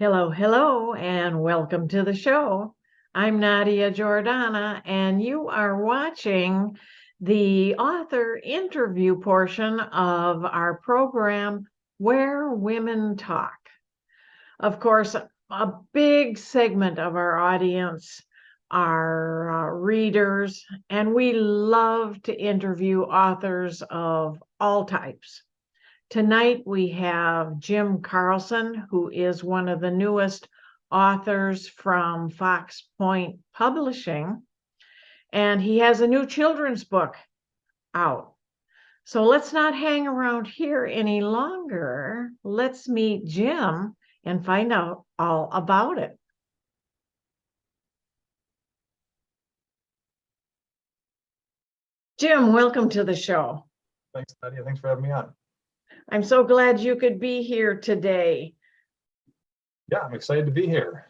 Hello, hello, and welcome to the show. I'm Nadia Jordana, and you are watching the author interview portion of our program, Where Women Talk. Of course, a big segment of our audience are readers, and we love to interview authors of all types. Tonight we have Jim Carlson, who is one of the newest authors from Fox Point Publishing, and he has a new children's book out. So let's not hang around here any longer. Let's meet Jim and find out all about it. Jim, welcome to the show. Thanks, Nadia. Thanks for having me on. I'm so glad you could be here today. Yeah, I'm excited to be here.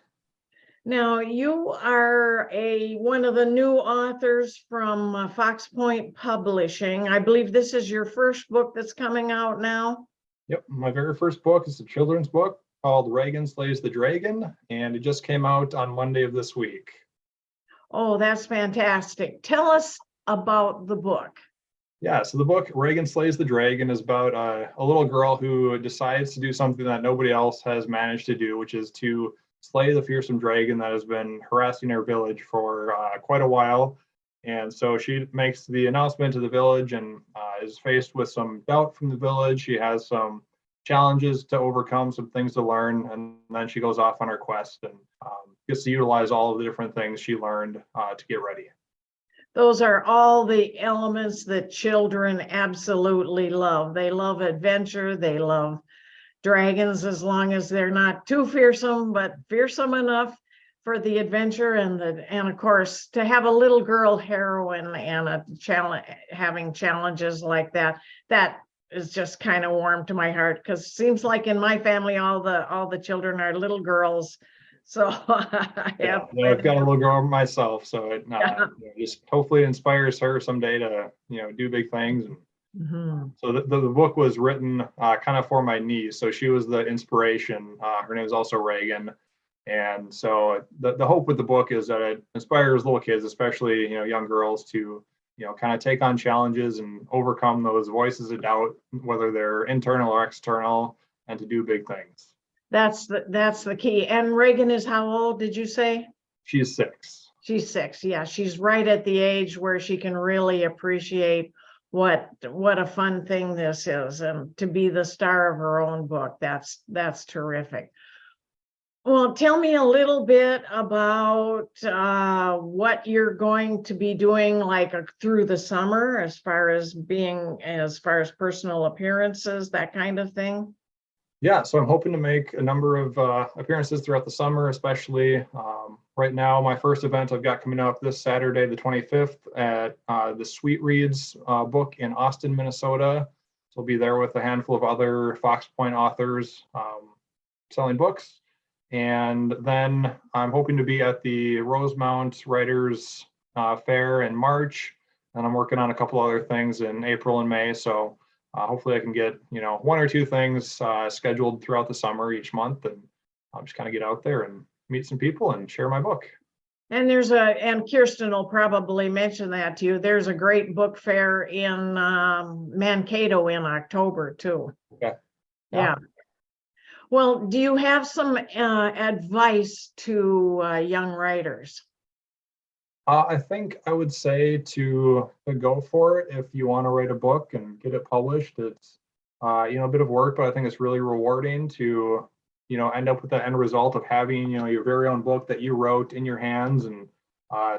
Now, you are one of the new authors from Fox Point Publishing. I believe this is your first book that's coming out now. Yep, my very first book is a children's book called Reagan Slays the Dragon, and it just came out on Monday of this week. Oh, that's fantastic. Tell us about the book. Yeah, so the book Reagan Slays the Dragon is about a little girl who decides to do something that nobody else has managed to do, which is to slay the fearsome dragon that has been harassing her village for quite a while. And so she makes the announcement to the village and is faced with some doubt from the village. She has some challenges to overcome, some things to learn, and then she goes off on her quest and gets to utilize all of the different things she learned to get ready. Those are all the elements that children absolutely love. They love adventure. They love dragons as long as they're not too fearsome, but fearsome enough for the adventure and of course to have a little girl heroine and a challenge, having challenges like that is just kind of warm to my heart, because it seems like in my family all the children are little girls. So I've got a little girl myself, so it just hopefully inspires her someday to do big things. And so the book was written kind of for my niece, so she was the inspiration. Her name is also Reagan, and so the hope with the book is that it inspires little kids, especially young girls, to kind of take on challenges and overcome those voices of doubt, whether they're internal or external, and to do big things. That's the key. And Reagan is how old, did you say? She's 6. She's 6. Yeah, she's right at the age where she can really appreciate what a fun thing this is, and to be the star of her own book. That's terrific. Well, tell me a little bit about what you're going to be doing through the summer as far as personal appearances, that kind of thing. Yeah, so I'm hoping to make a number of appearances throughout the summer, especially right now. My first event I've got coming up this Saturday, the 25th, at the Sweet Reads book in Austin, Minnesota. So I'll be there with a handful of other Fox Point authors selling books. And then I'm hoping to be at the Rosemount Writers Fair in March. And I'm working on a couple other things in April and May. So hopefully I can get, 1 or 2 things scheduled throughout the summer each month, and I'll just kind of get out there and meet some people and share my book. And and Kirsten will probably mention that to you. There's a great book fair in Mankato in October too. Okay. Yeah. Well, do you have some advice to young writers? I think I would say to go for it if you want to write a book and get it published. It's a bit of work, but I think it's really rewarding to end up with the end result of having your very own book that you wrote in your hands, and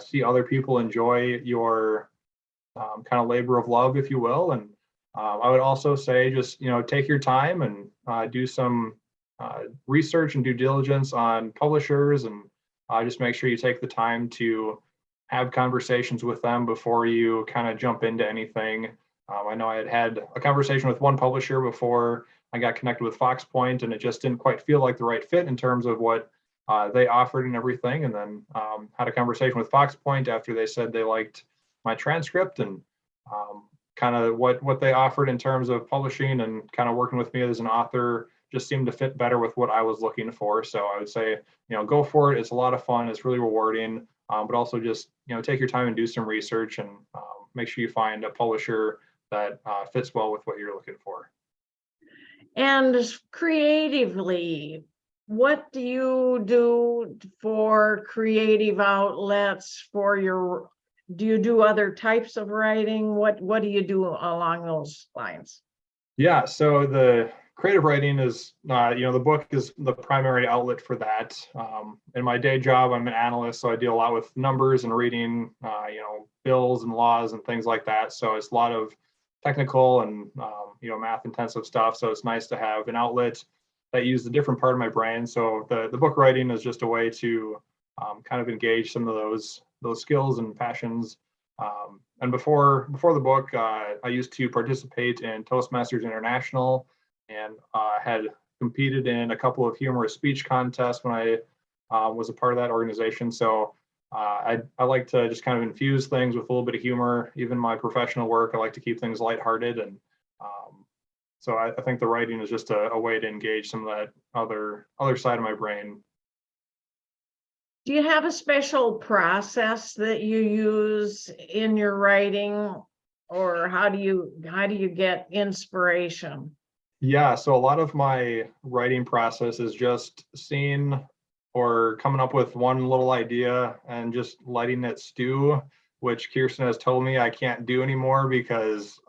see other people enjoy your kind of labor of love, if you will. And I would also say just take your time and do some research and due diligence on publishers, and just make sure you take the time to have conversations with them before you kind of jump into anything. I know I had a conversation with one publisher before I got connected with Fox Point, and it just didn't quite feel like the right fit in terms of what they offered and everything. And then had a conversation with Fox Point after they said they liked my transcript and kind of what they offered in terms of publishing and kind of working with me as an author just seemed to fit better with what I was looking for. So I would say, go for it. It's a lot of fun. It's really rewarding, but also just, take your time and do some research and make sure you find a publisher that fits well with what you're looking for. And creatively, what do you do for creative outlets for your, do you do other types of writing? What do you do along those lines? Yeah, so the creative writing is, the book is the primary outlet for that. In my day job, I'm an analyst, so I deal a lot with numbers and reading, bills and laws and things like that. So it's a lot of technical and, math intensive stuff. So it's nice to have an outlet that uses a different part of my brain. So the book writing is just a way to kind of engage some of those skills and passions. And before the book, I used to participate in Toastmasters International and had competed in a couple of humorous speech contests when I was a part of that organization. So I like to just kind of infuse things with a little bit of humor. Even my professional work, I like to keep things lighthearted. And so I think the writing is just a way to engage some of that other side of my brain. Do you have a special process that you use in your writing, or how do you get inspiration? Yeah, so a lot of my writing process is just seeing or coming up with one little idea and just letting it stew, which Kirsten has told me I can't do anymore because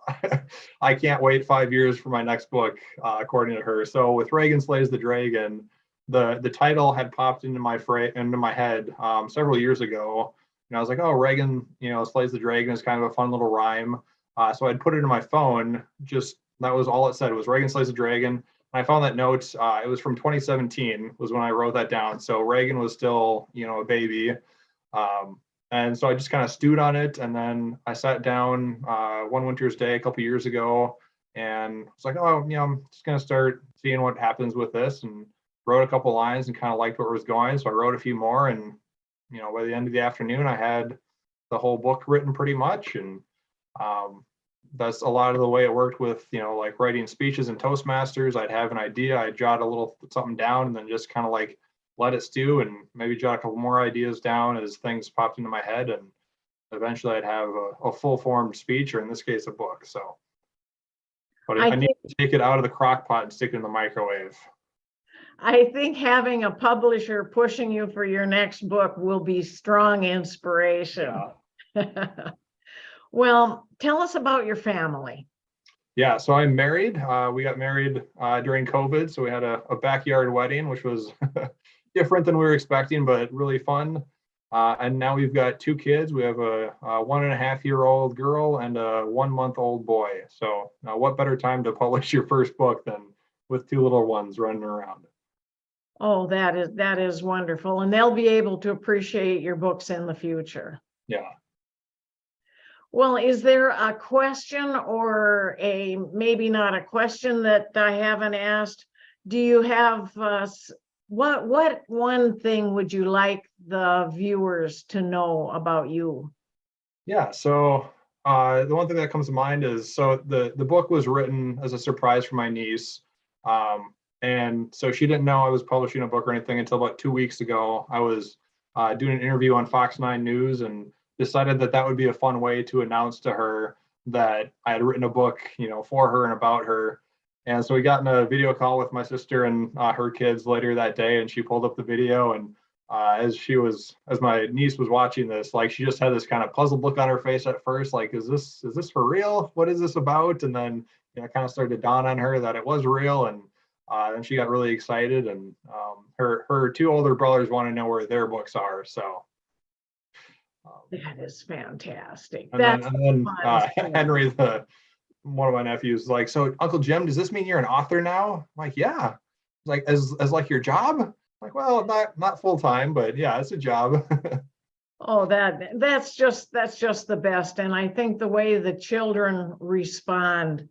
I can't wait 5 years for my next book, according to her. So with Reagan Slays the Dragon, the title had popped into my head several years ago, and I was like, oh, Reagan, Slays the Dragon is kind of a fun little rhyme. So I'd put it in my phone. Just that was all it said. It was Reagan Slays the Dragon. And I found that note. It was from 2017 was when I wrote that down. So Reagan was still, a baby. And so I just kind of stewed on it. And then I sat down one winter's day a couple years ago and was like, oh, I'm just going to start seeing what happens with this, and wrote a couple lines and kind of liked where it was going. So I wrote a few more, and, by the end of the afternoon, I had the whole book written pretty much. And that's a lot of the way it worked with, like writing speeches and Toastmasters. I'd have an idea, I'd jot a little something down, and then just kind of like let it stew and maybe jot a couple more ideas down as things popped into my head. And eventually I'd have a full formed speech, or in this case, a book. So, but I need to take it out of the crock pot and stick it in the microwave. I think having a publisher pushing you for your next book will be strong inspiration. Yeah. Well, tell us about your family. Yeah, so I'm married. We got married during COVID, so we had a backyard wedding, which was different than we were expecting, but really fun. And now we've got 2 kids. We have a 1.5-year-old girl and a 1-month-old boy. So what better time to publish your first book than with 2 little ones running around? Oh, that is wonderful. And they'll be able to appreciate your books in the future. Yeah. Well, is there a question, or maybe not a question, that I haven't asked? Do you have what one thing would you like the viewers to know about you? Yeah, so the one thing that comes to mind is, so the book was written as a surprise for my niece. And so she didn't know I was publishing a book or anything until about 2 weeks ago. I was doing an interview on Fox 9 News and decided that would be a fun way to announce to her that I had written a book, for her and about her. And so we got in a video call with my sister and her kids later that day, and she pulled up the video. And as my niece was watching this, like, she just had this kind of puzzled look on her face at first, like, is this for real? What is this about? And then, it kind of started to dawn on her that it was real. And then she got really excited. And her 2 older brothers want to know where their books are. So That is fantastic. and then Henry, one of my nephews, like, so Uncle Jim, does this mean you're an author now? I'm like, yeah. Like, as like your job? I'm like, well, not full time, but yeah, it's a job. Oh, that's just the best. And I think the way the children respond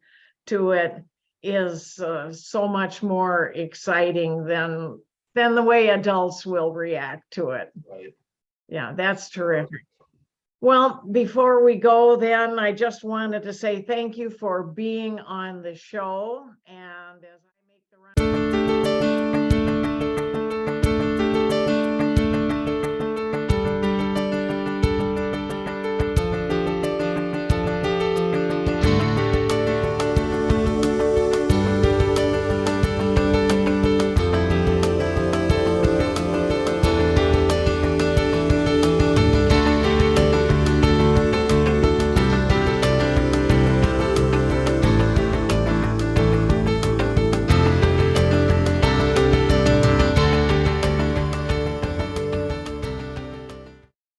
to it is so much more exciting than the way adults will react to it. Right. Yeah, that's terrific. Well, before we go then, I just wanted to say thank you for being on the show. And as I make the run